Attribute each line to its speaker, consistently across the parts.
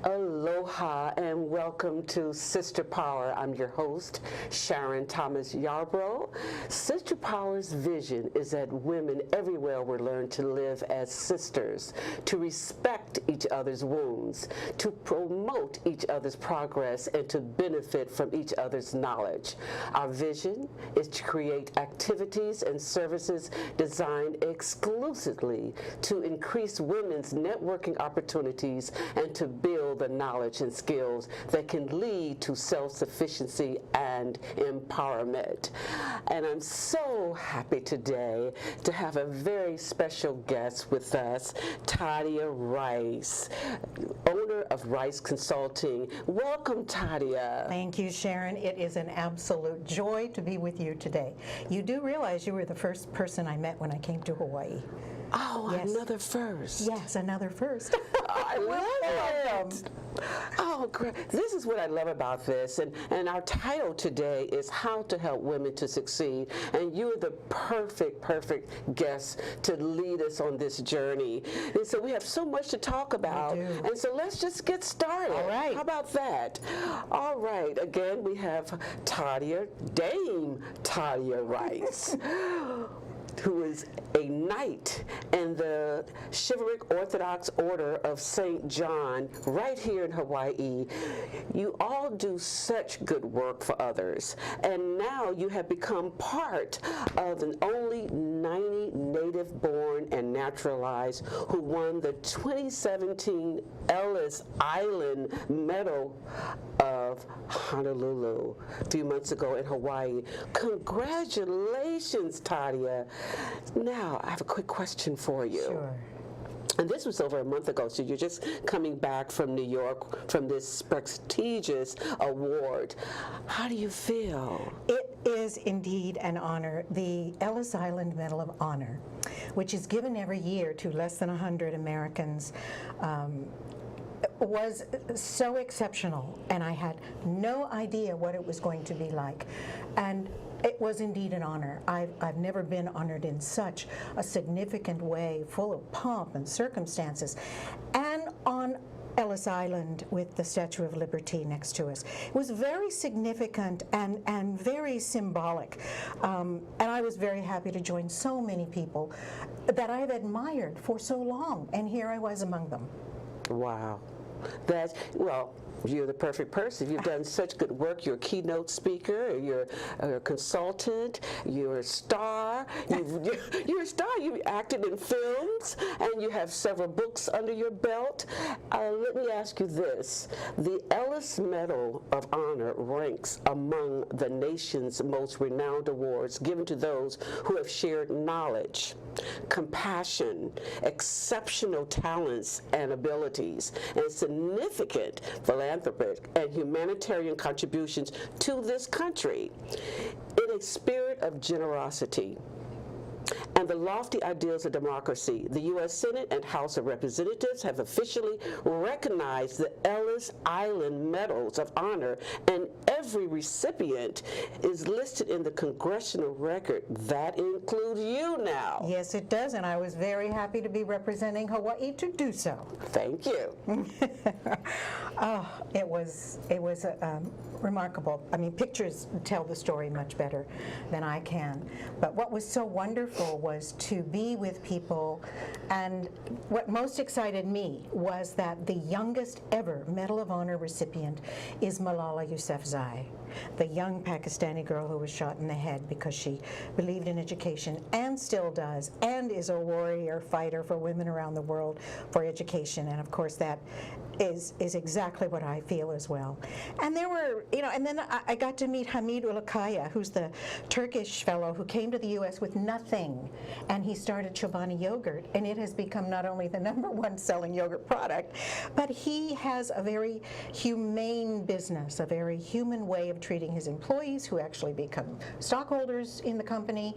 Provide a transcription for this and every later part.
Speaker 1: Aloha and welcome to Sister Power. I'm your host, Sharon Yarbrough. Sister Power's vision is that women everywhere will learn to live as sisters, to respect each other's wounds, to promote each other's progress, and to benefit from each other's knowledge. Our vision is to create activities and services designed exclusively to increase women's networking opportunities and to build the knowledge and skills that can lead to self-sufficiency and empowerment. And I'm so happy today to have a very special guest with us, Tadia Rice, owner of Rice Consulting. Welcome, Tadia.
Speaker 2: Thank you, Sharon. It is an absolute joy to be with you today. You do realize you were the first person I met when I came to Hawaii.
Speaker 1: Oh,
Speaker 2: yes.
Speaker 1: Another first.
Speaker 2: Yes, another first.
Speaker 1: I love it. Oh, great. This is what I love about this. And our title today is How to Help Women to Succeed. And you're the perfect guest to lead us on this journey. And so we have so much to talk about.
Speaker 2: We do.
Speaker 1: And so let's just get started.
Speaker 2: All right.
Speaker 1: How about that? All right. Again, we have Dame Tadia Rice, who is a knight in the Chivalric Orthodox Order of St. John right here in Hawaii. You all do such good work for others, and now you have become part of an only 90 native-born and naturalized who won the 2017 Ellis Island Medal of Honolulu a few months ago in Hawaii. Congratulations, Tadia. Now, I have a quick question for you.
Speaker 2: Sure.
Speaker 1: And this was over a month ago, so you're just coming back from New York from this prestigious award. How do you feel?
Speaker 2: It is indeed an honor. The Ellis Island Medal of Honor, which is given every year to less than 100 Americans, was so exceptional, and I had no idea what it was going to be like. And it was indeed an honor. I've never been honored in such a significant way, full of pomp and circumstances, and on Ellis Island with the Statue of Liberty next to us. It was very significant and very symbolic. And I was very happy to join so many people that I've admired for so long, and here I was among them.
Speaker 1: Wow. Well, you're the perfect person. You've done such good work. You're a keynote speaker, you're a consultant, you're a star. You're a star. You acted in films, and you have several books under your belt. Let me ask you this. The Ellis Medal of Honor ranks among the nation's most renowned awards given to those who have shared knowledge, compassion, exceptional talents and abilities, and significant philanthropic and humanitarian contributions to this country in a spirit of generosity and the lofty ideals of democracy. The U.S. Senate and House of Representatives have officially recognized the Ellis Island Medals of Honor, and every recipient is listed in the congressional record. That includes you now.
Speaker 2: Yes, it does, and I was very happy to be representing Hawaii to do so.
Speaker 1: Thank you.
Speaker 2: Oh, it was remarkable. I mean, pictures tell the story much better than I can. But what was so wonderful was to be with people, and what most excited me was that the youngest ever Medal of Honor recipient is Malala Yousafzai, the young Pakistani girl who was shot in the head because she believed in education and still does, and is a warrior fighter for women around the world for education. And of course that is exactly what I feel as well. And there were, and then I got to meet Hamid Ulukaya, who's the Turkish fellow who came to the U.S. with nothing, and he started Chobani yogurt, and it has become not only the #1 selling yogurt product, but he has a very humane business, a very human way of treating his employees, who actually become stockholders in the company.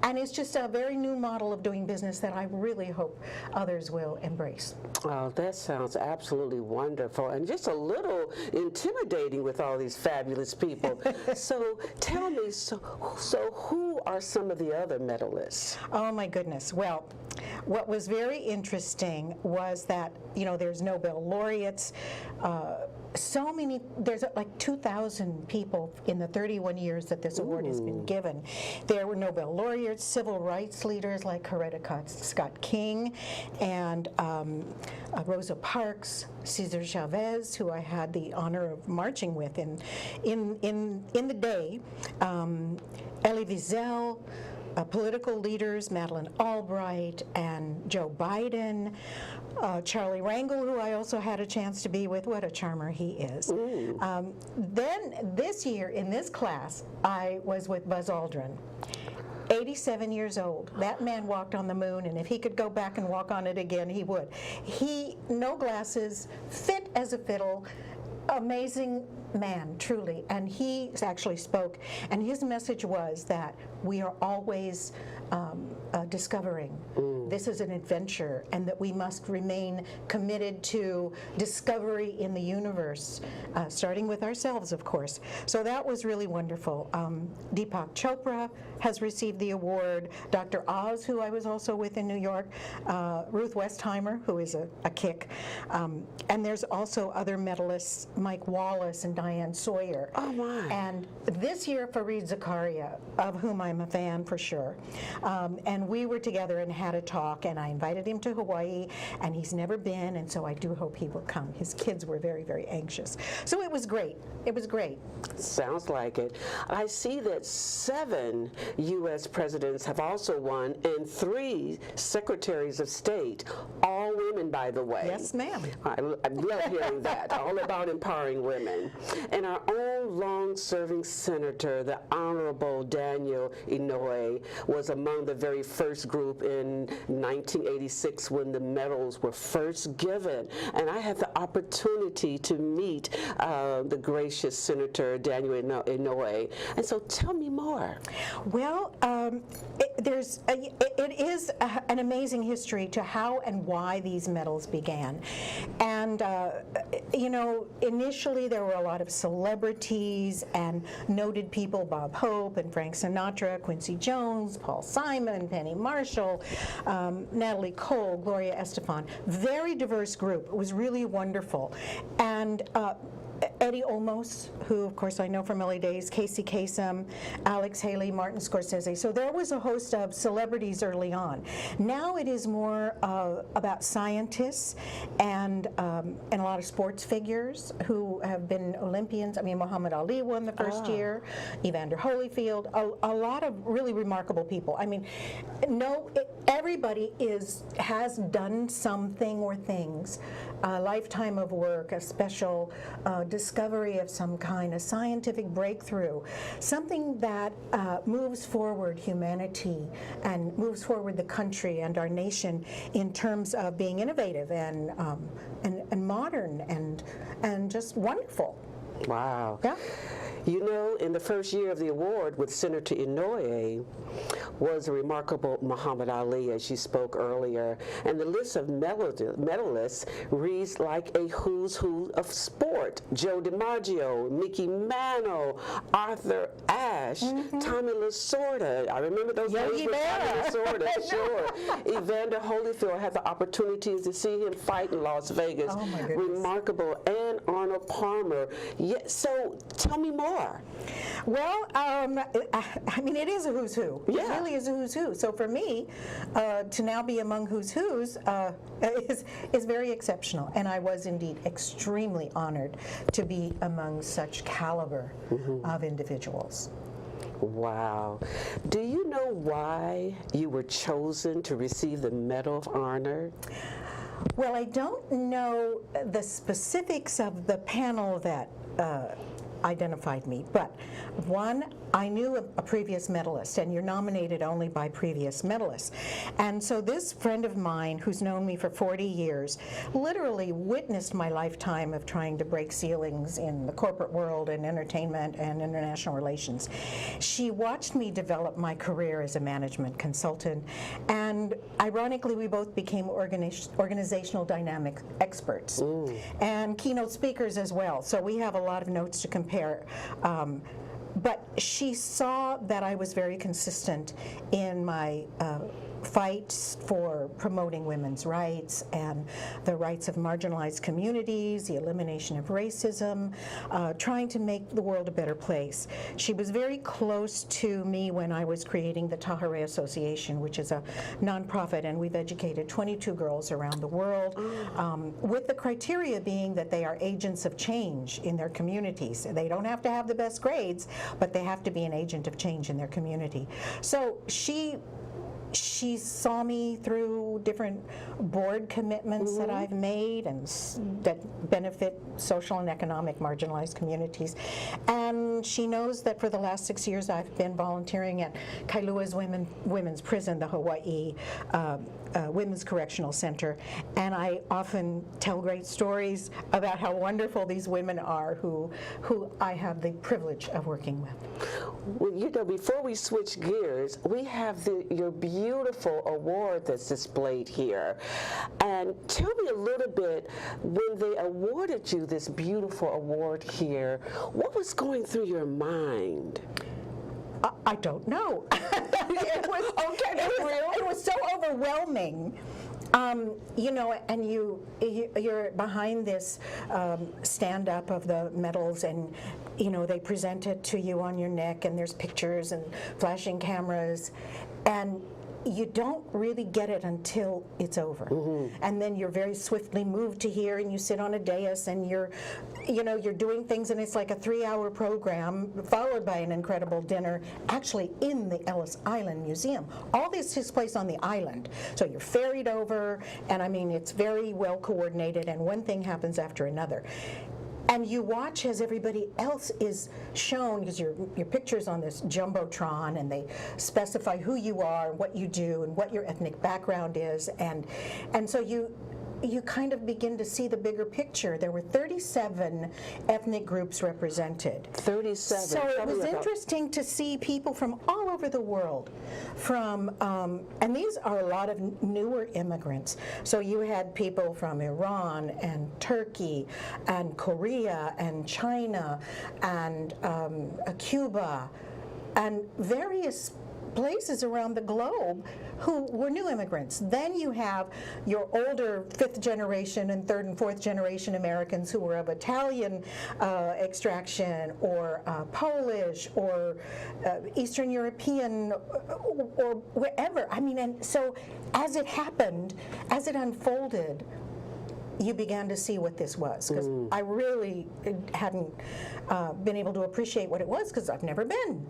Speaker 2: And it's just a very new model of doing business that I really hope others will embrace.
Speaker 1: Oh, that sounds absolutely wonderful and just a little intimidating with all these fabulous people. So tell me, so who are some of the other medalists?
Speaker 2: Oh my goodness. Well, what was very interesting was that, there's Nobel laureates, so many, there's like 2,000 people in the 31 years that this award has been given. There were Nobel laureates, civil rights leaders like Coretta Scott King, and Rosa Parks, Cesar Chavez, who I had the honor of marching with in the day, Elie Wiesel, political leaders, Madeleine Albright and Joe Biden, Charlie Rangel, who I also had a chance to be with. What a charmer he is. Then this year in this class, I was with Buzz Aldrin. 87 years old. That man walked on the moon, and if he could go back and walk on it again, he would. No glasses, fit as a fiddle, amazing man, truly. And he actually spoke, and his message was that we are always discovering. This is an adventure, and that we must remain committed to discovery in the universe, starting with ourselves, of course. So that was really wonderful. Deepak Chopra has received the award. Dr. Oz, who I was also with in New York, Ruth Westheimer, who is a kick. And there's also other medalists, Mike Wallace and Diane Sawyer.
Speaker 1: Oh, my.
Speaker 2: And this year, Fareed Zakaria, of whom I'm a fan for sure. And we were together and had a talk, and I invited him to Hawaii, and he's never been, and so I do hope he will come. His kids were very, very anxious. So it was great. It was great.
Speaker 1: Sounds like it. I see that 7 U.S. presidents have also won, and 3 secretaries of state, all women, by the way.
Speaker 2: Yes, ma'am.
Speaker 1: I love hearing that. All about empowering women. And our own long-serving senator, the Honorable Daniel Inouye, was among the very first group in 1986 when the medals were first given. And I had the opportunity to meet the gracious Senator Daniel Inouye. And so tell me more.
Speaker 2: Well, it is an amazing history to how and why these medals began. And, initially there were a lot of celebrities and noted people, Bob Hope and Frank Sinatra, Quincy Jones, Paul Simon, Penny Marshall, Natalie Cole, Gloria Estefan. Very diverse group. It was really wonderful. And Eddie Olmos, who of course I know from early days, Casey Kasem, Alex Haley, Martin Scorsese. So there was a host of celebrities early on. Now it is more about scientists and a lot of sports figures who have been Olympians. I mean, Muhammad Ali won the first year, Evander Holyfield, a lot of really remarkable people. I mean, everybody has done something or things, a lifetime of work, a special discovery of some kind, a scientific breakthrough, something that moves forward humanity and moves forward the country and our nation in terms of being innovative and modern and just wonderful.
Speaker 1: Wow.
Speaker 2: Yeah.
Speaker 1: You know, in the first year of the award with Senator Inouye was a remarkable Muhammad Ali, as you spoke earlier, and the list of medalists reads like a who's who of sport. Joe DiMaggio, Mickey Mantle, Arthur Ashe, Tommy Lasorda. I remember those names with Tommy Lasorda, sure. Evander Holyfield, had the opportunity to see him fight in Las Vegas.
Speaker 2: Oh, my goodness.
Speaker 1: Remarkable. And Arnold Palmer. Yeah, so tell me more.
Speaker 2: Well, I mean, it is a who's who.
Speaker 1: Yeah.
Speaker 2: It really is a who's who. So for me, to now be among who's who's is very exceptional. And I was indeed extremely honored to be among such caliber of individuals.
Speaker 1: Wow. Do you know why you were chosen to receive the Medal of Honor?
Speaker 2: Well, I don't know the specifics of the panel that identified me. But one, I knew a previous medalist, and you're nominated only by previous medalists. And so this friend of mine, who's known me for 40 years, literally witnessed my lifetime of trying to break ceilings in the corporate world and entertainment and international relations. She watched me develop my career as a management consultant, and ironically, we both became organizational dynamic experts and keynote speakers as well. So we have a lot of notes to compare. But she saw that I was very consistent in my fights for promoting women's rights and the rights of marginalized communities, the elimination of racism, trying to make the world a better place. She was very close to me when I was creating the Tadia Rice Association, which is a nonprofit, and we've educated 22 girls around the world, with the criteria being that they are agents of change in their communities. They don't have to have the best grades, but they have to be an agent of change in their community. So she saw me through different board commitments that I've made and that benefit social and economic marginalized communities. And she knows that for the last 6 years I've been volunteering at Kailua's Women's Prison, the Hawaii Women's Correctional Center. And I often tell great stories about how wonderful these women are who I have the privilege of working with.
Speaker 1: Well, you know, before we switch gears, we have your beautiful award that's displayed here. And tell me a little bit, when they awarded you this beautiful award here, what was going through your mind?
Speaker 2: I don't know. It was so overwhelming. You know, and you're behind this stand-up of the medals, and you know, they present it to you on your neck, and there's pictures and flashing cameras, and you don't really get it until it's over. And then you're very swiftly moved to here, and you sit on a dais, and you're doing things, and it's like a 3-hour program followed by an incredible dinner, actually in the Ellis Island Museum. All this takes place on the island. So you're ferried over, and I mean, it's very well coordinated, and one thing happens after another. And you watch as everybody else is shown, because your picture's on this jumbotron, and they specify who you are, what you do, and what your ethnic background is, and so you kind of begin to see the bigger picture. There were 37 ethnic groups represented. 37. So it was interesting to see people from all over the world, and these are a lot of newer immigrants. So you had people from Iran and Turkey and Korea and China and Cuba and various places around the globe who were new immigrants. Then you have your older 5th generation and 3rd and 4th generation Americans who were of Italian extraction, or Polish, or Eastern European, or wherever. I mean, and so as it happened, as it unfolded, you began to see what this was, because I really hadn't been able to appreciate what it was, because I've never been.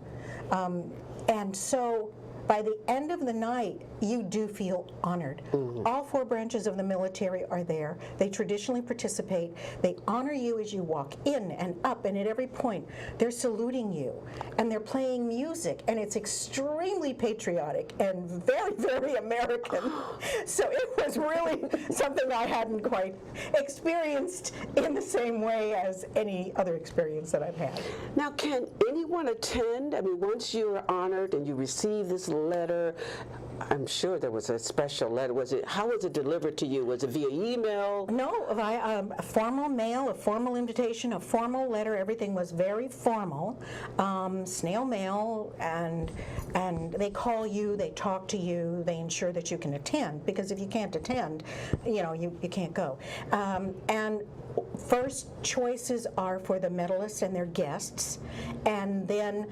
Speaker 2: And so by the end of the night, you do feel honored. All 4 branches of the military are there. They traditionally participate. They honor you as you walk in and up, and at every point, they're saluting you, and they're playing music, and it's extremely patriotic and very, very American. So it was really something I hadn't quite experienced in the same way as any other experience that I've had.
Speaker 1: Now, can anyone attend? I mean, once you are honored and you receive this letter, I'm sure there was a special letter. How was it delivered to you? Was it via email?
Speaker 2: No, a formal mail, a formal invitation, a formal letter. Everything was very formal. Snail mail, and they call you, they talk to you, they ensure that you can attend, because if you can't attend, you can't go. And first choices are for the medalists and their guests, and then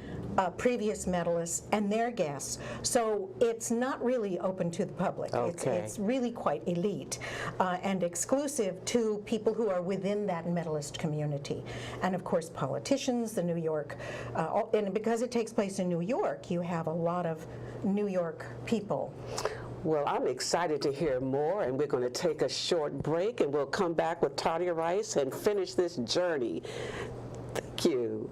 Speaker 2: previous medalists and their guests. So it's not really open to the public.
Speaker 1: Okay.
Speaker 2: It's really quite elite and exclusive to people who are within that medalist community. And of course, politicians, the New York, and because it takes place in New York, you have a lot of New York people.
Speaker 1: Well, I'm excited to hear more, and we're going to take a short break, and we'll come back with Tadia Rice and finish this journey. Thank you.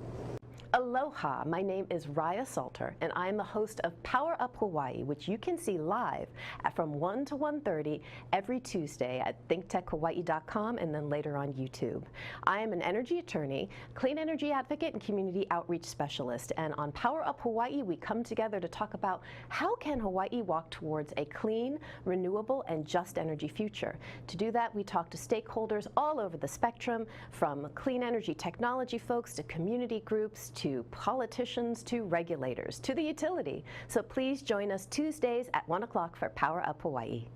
Speaker 3: Aloha, my name is Raya Salter, and I am the host of Power Up Hawaii, which you can see live from 1 to 1:30 every Tuesday at thinktechhawaii.com and then later on YouTube. I am an energy attorney, clean energy advocate, and community outreach specialist, and on Power Up Hawaii, we come together to talk about how can Hawaii walk towards a clean, renewable, and just energy future. To do that, we talk to stakeholders all over the spectrum, from clean energy technology folks to community groups, to politicians, to regulators, to the utility. So please join us Tuesdays at 1 o'clock for Power Up Hawaii.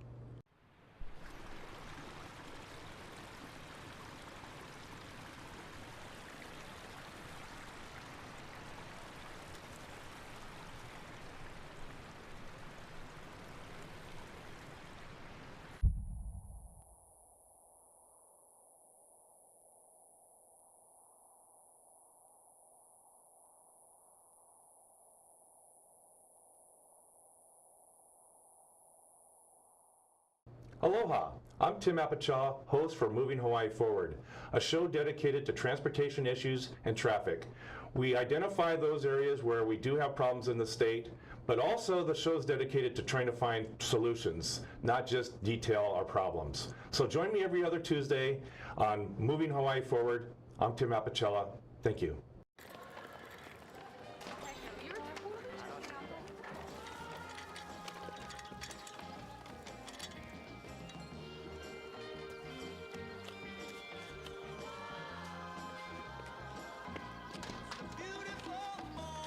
Speaker 4: Aloha! I'm Tim Apichaw, host for Moving Hawaii Forward, a show dedicated to transportation issues and traffic. We identify those areas where we do have problems in the state, but also the show's dedicated to trying to find solutions, not just detail our problems. So join me every other Tuesday on Moving Hawaii Forward. I'm Tim Apichaw. Thank you.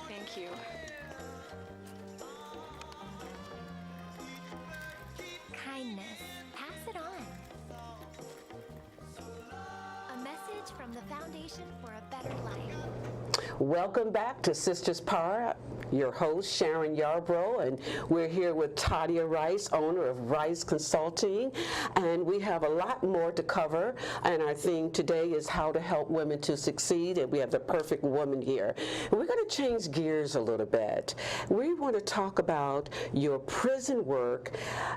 Speaker 5: Thank you.
Speaker 6: Kindness. Pass it on. A message from the Foundation for a Better Life.
Speaker 1: Welcome back to Sisters Power. Your host, Sharon Yarbrough, and we're here with Tadia Rice, owner of Rice Consulting, and we have a lot more to cover, and our theme today is how to help women to succeed, and we have the perfect woman here. And we're going to change gears a little bit. We want to talk about your prison work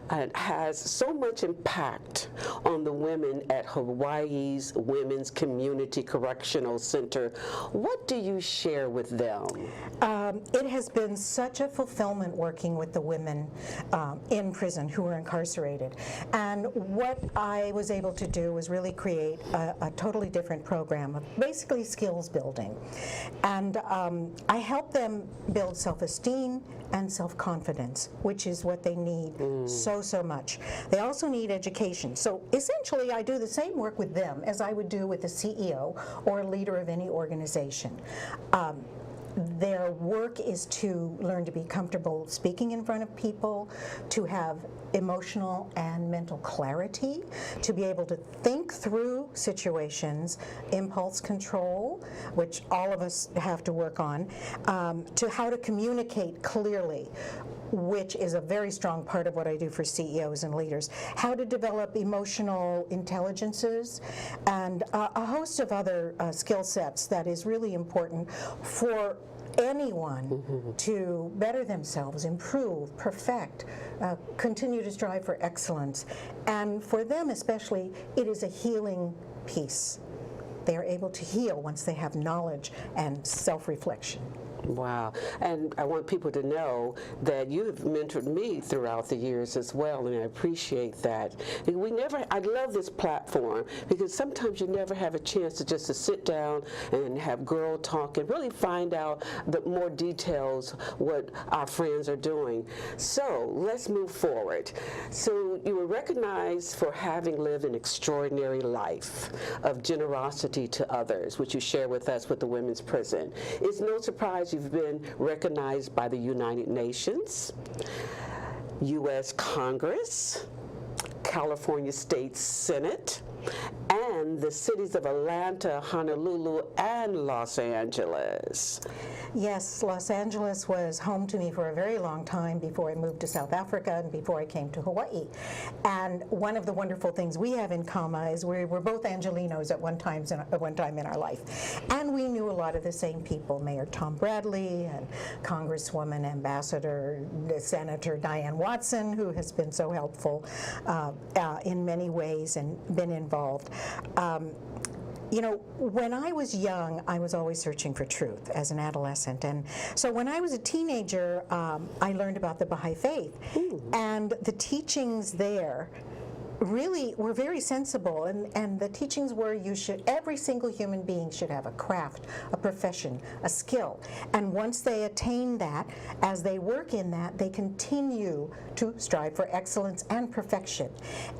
Speaker 1: and has so much impact on the women at Hawaii's Women's Community Correctional Center. What do you share with them?
Speaker 2: It has been such a fulfillment working with the women in prison who are incarcerated. And what I was able to do was really create a totally different program of basically skills building. And I help them build self-esteem and self-confidence, which is what they need so much. They also need education. So essentially, I do the same work with them as I would do with a CEO or a leader of any organization. Their work is to learn to be comfortable speaking in front of people, to have emotional and mental clarity, to be able to think through situations, impulse control, which all of us have to work on, to how to communicate clearly, which is a very strong part of what I do for CEOs and leaders, how to develop emotional intelligences, and a host of other skill sets that is really important for anyone to better themselves, improve, perfect, continue to strive for excellence. And for them especially, it is a healing piece. They are able to heal once they have knowledge and self-reflection.
Speaker 1: Wow. And I want people to know that you have mentored me throughout the years as well, and I appreciate that. I love this platform because sometimes you never have a chance to sit down and have girl talk and really find out the more details what our friends are doing. So let's move forward. So you were recognized for having lived an extraordinary life of generosity to others, which you share with us with the Women's Prison. It's no surprise you've been recognized by the United Nations, U.S. Congress, California State Senate, and the cities of Atlanta, Honolulu, and Los Angeles.
Speaker 2: Yes, Los Angeles was home to me for a very long time before I moved to South Africa and before I came to Hawaii. And one of the wonderful things we have in common is we were both Angelinos at one time in our life. And we knew a lot of the same people, Mayor Tom Bradley and Congresswoman Ambassador Senator Diane Watson, who has been so helpful in many ways and been involved. you know, when I was young, I was always searching for truth as an adolescent. And so when I was a teenager, I learned about the Baha'i faith. And the teachings there really were very sensible, and the teachings were every single human being should have a craft, a profession, a skill, and once they attain that, as they work in that, they continue to strive for excellence and perfection.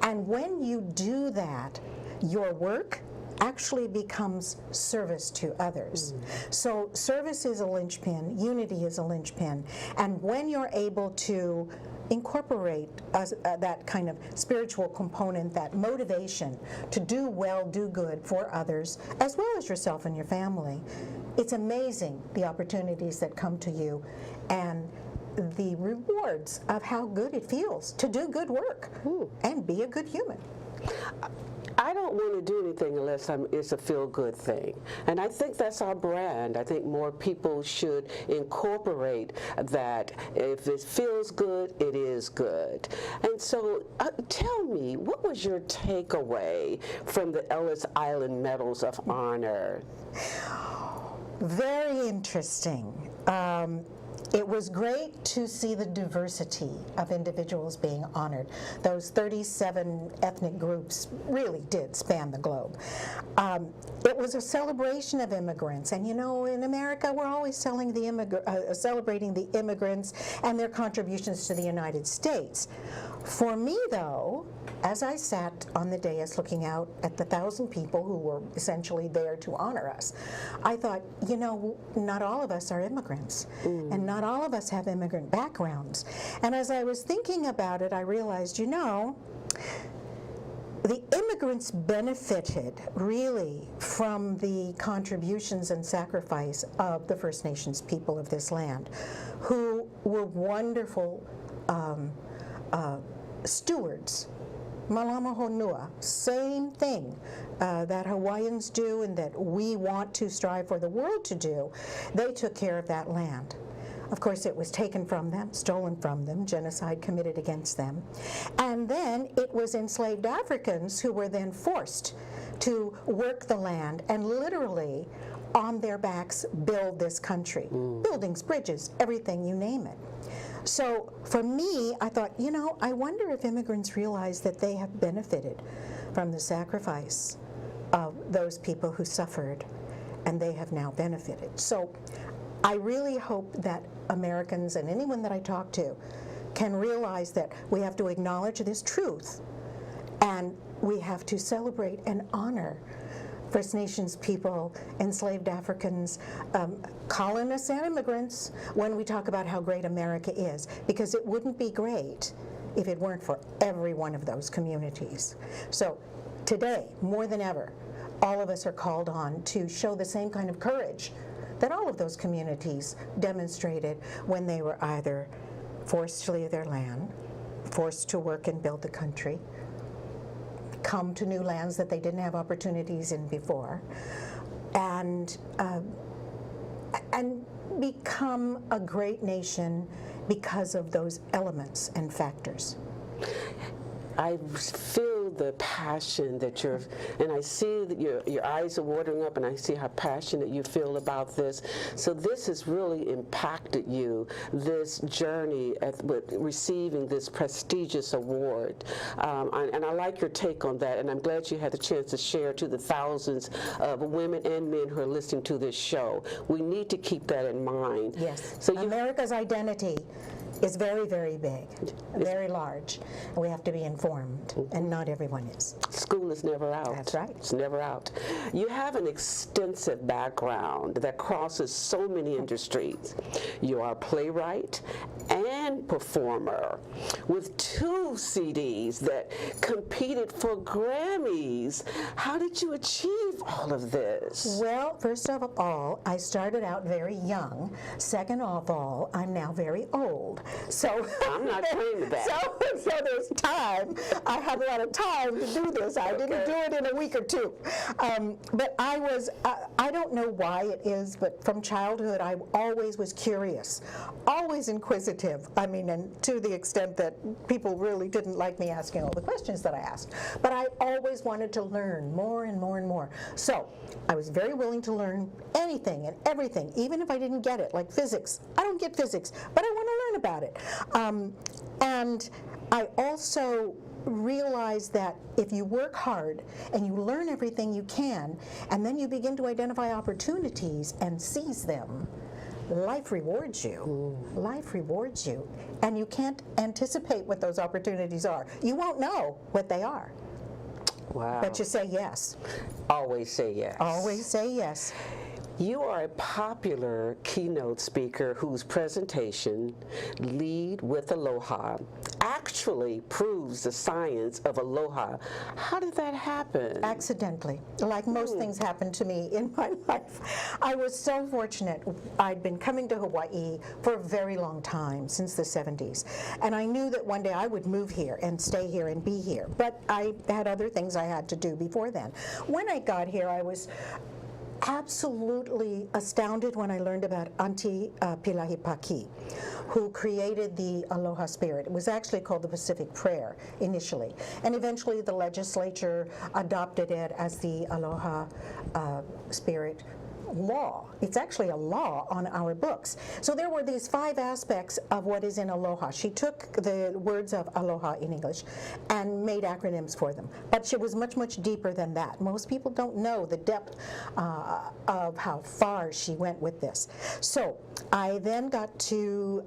Speaker 2: And when you do that, your work actually becomes service to others. So service is a linchpin, unity is a linchpin, and when you're able to incorporate that kind of spiritual component, that motivation to do well, do good for others, as well as yourself and your family, it's amazing the opportunities that come to you and the rewards of how good it feels to do good work and be a good human.
Speaker 1: I don't want to do anything unless it's a feel-good thing. And I think that's our brand. I think more people should incorporate that. If it feels good, it is good. And so tell me, what was your takeaway from the Ellis Island Medals of Honor?
Speaker 2: Very interesting. It was great to see the diversity of individuals being honored. Those 37 ethnic groups really did span the globe. It was a celebration of immigrants, and you know, in America, we're always celebrating the immigrants and their contributions to the United States. For me, though, as I sat on the dais looking out at the 1,000 people who were essentially there to honor us, I thought, you know, not all of us are immigrants, and not all of us have immigrant backgrounds. And as I was thinking about it, I realized, you know, the immigrants benefited really from the contributions and sacrifice of the First Nations people of this land, who were wonderful stewards. Malama honua, same thing that Hawaiians do and that we want to strive for the world to do. They took care of that land. Of course, it was taken from them, stolen from them, genocide committed against them. And then it was enslaved Africans who were then forced to work the land and literally on their backs build this country. Buildings, bridges, everything, you name it. So for me, I thought, you know, I wonder if immigrants realize that they have benefited from the sacrifice of those people who suffered, and they have now benefited. So I really hope that Americans and anyone that I talk to can realize that we have to acknowledge this truth, and we have to celebrate and honor First Nations people, enslaved Africans, colonists and immigrants, when we talk about how great America is, because it wouldn't be great if it weren't for every one of those communities. So today, more than ever, all of us are called on to show the same kind of courage that all of those communities demonstrated when they were either forced to leave their land, forced to work and build the country, come to new lands that they didn't have opportunities in before, and become a great nation because of those elements and factors.
Speaker 1: I feel the passion that you're, and I see that your eyes are watering up, and I see how passionate you feel about this. So this has really impacted you, this journey with receiving this prestigious award. And I like your take on that, and I'm glad you had the chance to share to the thousands of women and men who are listening to this show. We need to keep that in mind.
Speaker 2: Yes.
Speaker 1: So
Speaker 2: America's identity is very, very big, very large. And we have to be informed, and not everyone is.
Speaker 1: School is never out.
Speaker 2: That's right.
Speaker 1: It's never out. You have an extensive background that crosses so many industries. You are a playwright and performer with 2 CDs that competed for Grammys. How did you achieve all of this?
Speaker 2: Well, first of all, I started out very young. Second of all, I'm now very old. So
Speaker 1: I'm not claiming that.
Speaker 2: So there's time. I have a lot of time to do this. I didn't do it in a week or two. But I don't know why it is, but from childhood I always was curious, always inquisitive. I mean, and to the extent that people really didn't like me asking all the questions that I asked. But I always wanted to learn more and more and more. So I was very willing to learn anything and everything, even if I didn't get it, like physics. I don't get physics, but I want to learn about it. And I also realize that if you work hard and you learn everything you can, and then you begin to identify opportunities and seize them, life rewards you. Life rewards you. And you can't anticipate what those opportunities are. You won't know what they are.
Speaker 1: Wow.
Speaker 2: But you say yes.
Speaker 1: Always say yes.
Speaker 2: Always say yes.
Speaker 1: You are a popular keynote speaker whose presentation, Lead With Aloha, actually proves the science of aloha. How did that happen?
Speaker 2: Accidentally. Like most things happened to me in my life. I was so fortunate. I'd been coming to Hawaii for a very long time, since the 70s. And I knew that one day I would move here and stay here and be here. But I had other things I had to do before then. When I got here, I was absolutely astounded when I learned about Auntie Pilahi Paki, who created the Aloha Spirit. It was actually called the Pacific Prayer initially, and eventually the legislature adopted it as the Aloha Spirit law. It's actually a law on our books. So there were these 5 aspects of what is in aloha. She took the words of aloha in English and made acronyms for them. But she was much, much deeper than that. Most people don't know the depth of how far she went with this. So I then got to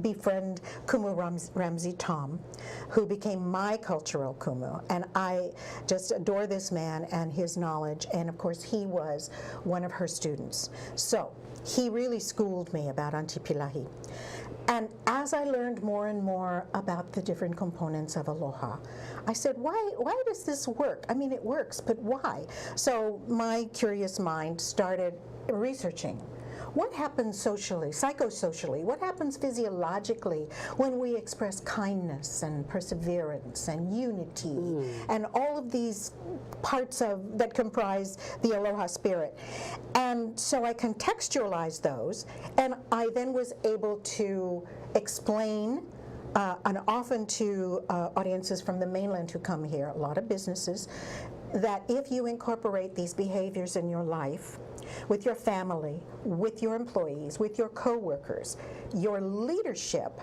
Speaker 2: befriend Kumu Ramsey Tom, who became my cultural kumu. And I just adore this man and his knowledge. And of course, he was one of her students. So he really schooled me about Auntie Pilahi. And as I learned more and more about the different components of aloha, I said, why does this work? I mean, it works, but why? So my curious mind started researching. What happens socially, psychosocially? What happens physiologically when we express kindness and perseverance and unity and all of these parts that comprise the aloha spirit? And so I contextualized those, and I then was able to explain and often to audiences from the mainland who come here, a lot of businesses, that if you incorporate these behaviors in your life, with your family, with your employees, with your coworkers, your leadership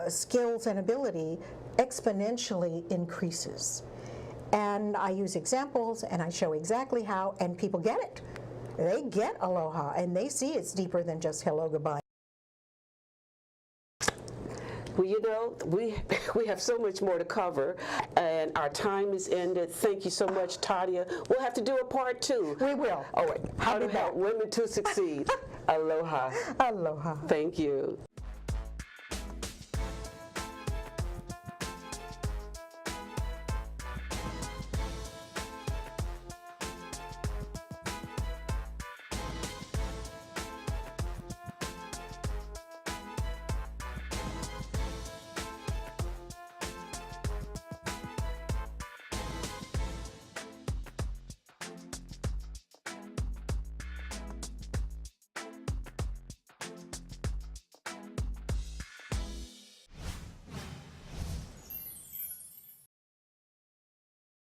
Speaker 2: skills and ability exponentially increases. And I use examples and I show exactly how, and people get it. They get aloha and they see it's deeper than just hello, goodbye.
Speaker 1: Well, you know, we have so much more to cover, and our time is ended. Thank you so much, Tadia. We'll have to do a part 2.
Speaker 2: We will.
Speaker 1: All right. How to help women to succeed. Aloha.
Speaker 2: Aloha.
Speaker 1: Thank you.